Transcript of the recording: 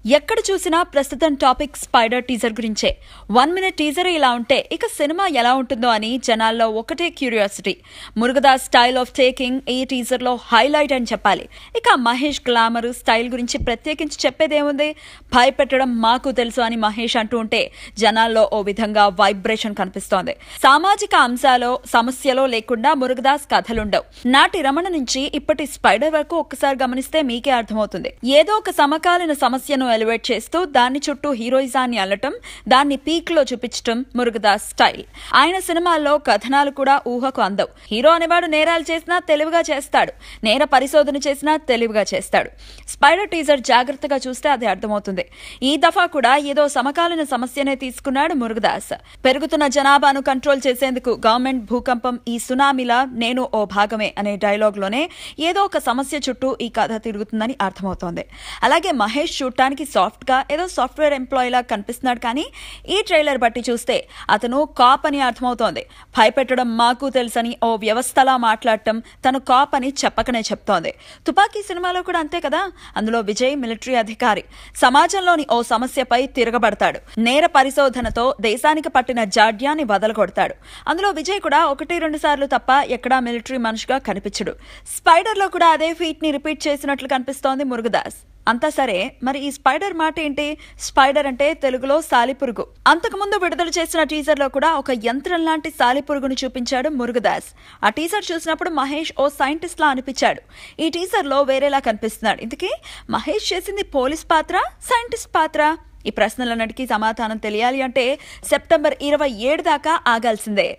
ఎక్కడ చూసినా ప్రస్తుతం టాపిక్ స్పైడర్ టీజర్ గురించే. 1 మినిట్ టీజర్ ఇలా ఉంటే ఇక సినిమా ఎలా ఉంటుందో అని జనాల్లో ఒకటే curiosity. Murugadoss style of taking ఈ టీజర్ లో హైలైట్ అని చెప్పాలి. ఇక మహేష్ గ్లామర్ స్టైల్ గురించి ప్రత్యేకించి చెప్పేదేముంది, భయపెట్టడం మాకు తెలుసు అని మహేష్ అంటూ ఉంటే జనాల్లో ఓ విధంగా వైబ్రేషన్ కనిపిస్తోంది. సామాజిక అంశాలో సమస్యలో లేకుండా మురుగదాస్ కథలుండవు. నాటి రమణ నుంచి ఇప్పటి స్పైడర్ వరకు ఒక్కసారి గమనిస్తే మీకే అర్థమవుతుంది. ఏదో ఒక సమకాలీన సమస్యను ఎలివేట్ చేస్తూ దాని చుట్టూ హీరోయిజాన్ని అల్లటం, దాన్ని పీక్ లో చూపించటం మురుగదాస్ స్టైల్. ఆయన సినిమాల్లో కథనాలు కూడా ఊహకు అందవు. హీరో అనేవాడు నేరాలు చేసినా తెలివిగా చేస్తాడు, నేర పరిశోధన చేసినా తెలివిగా చేస్తాడు. స్పైడర్ టీజర్ జాగ్రత్తగా చూస్తే అది అర్థమవుతుంది. ఈ దఫా కూడా ఏదో సమకాలీన సమస్యనే తీసుకున్నాడు మురుగదాస్. పెరుగుతున్న జనాభాను కంట్రోల్ చేసేందుకు గవర్నమెంట్, భూకంపం, ఈ సునామీలా నేను ఓ భాగమే అనే డైలాగ్ లోనే ఏదో ఒక సమస్య చుట్టూ ఈ కథ తిరుగుతుందని అర్థమవుతోంది. అలాగే మహేష్ చూడటానికి సాఫ్ట్ గా ఏదో సాఫ్ట్వేర్ ఎంప్లాయీ లా కనిపిస్తున్నాడు, కానీ ఈ ట్రైలర్ బట్టి చూస్తే అతను కాప్ అని అర్థమవుతోంది. భయపెట్టడం మాకు తెలుసని ఓ వ్యవస్థలా మాట్లాడటం తను కాప్ అని చెప్పకనే చెప్తోంది. తుపాకీ సినిమాలో కూడా అంతే కదా. అందులో విజయ్ మిలిటరీ అధికారి సమాజంలోని ఓ సమస్యపై తిరగబడతాడు. నేర పరిశోధనతో దేశానికి పట్టిన జాడ్యాన్ని వదలగొడతాడు. అందులో విజయ్ కూడా 1-2 సార్లు తప్ప ఎక్కడా మిలిటరీ మనిషిగా కనిపించడు. స్పైడర్ లో కూడా అదే ఫీట్ ని రిపీట్ చేసినట్లు కనిపిస్తోంది మురుగదాస్. అంతా సరే, మరి ఈ స్పైడర్ మాట ఏంటి? స్పైడర్ అంటే తెలుగులో సాలిపురుగు. అంతకుముందు విడుదల చేసిన టీజర్ లో కూడా ఒక యంత్రం లాంటి సాలిపురుగును చూపించాడు మురుగదాస్. ఆ టీజర్ చూసినప్పుడు మహేష్ ఓ సైంటిస్ట్ లా అనిపించాడు. ఈ టీజర్ లో వేరేలా కనిపిస్తున్నాడు. ఇందుకే మహేష్ చేసింది పోలీస్ పాత్ర, సైంటిస్ట్ పాత్ర? ఈ ప్రశ్నలన్నిటికీ సమాధానం తెలియాలి అంటే సెప్టెంబర్ 27 దాకా ఆగాల్సిందే.